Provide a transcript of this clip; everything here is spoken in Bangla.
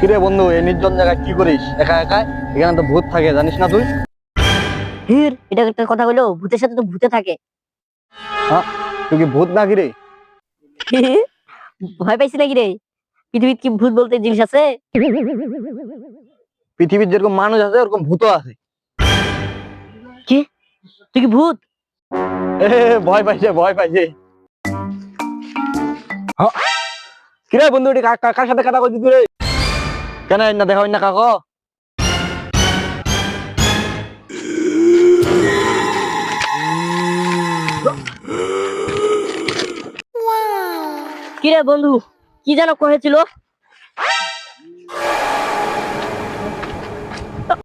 কিরে বন্ধু, এই নির্জন জায়গায় কি করিস একা একা? এখানে তো ভূত থাকে, জানিস না তুই? হির, এটা একটা কথা হলো, ভূতের সাথে তো ভূতে থাকে। হ্যাঁ, তুই কি ভূত নাকি রে? ভয় পাইছি নাকি রে? পৃথিবীতে কি ভূত বলতে জিনিস আছে? পৃথিবীর যেরকম মানুষ আছে ওরকম ভূতও আছে। কি, তুই কি ভূত? এ, ভয় পাইছে ভয় পাইছে। হ্যাঁ, কিরে বন্ধু, এটি কার সাথে কথা কইছিস তুই রে? কেন না দেখা হয় না কাক? কি রে বন্ধু, কি যেন কহেছিল?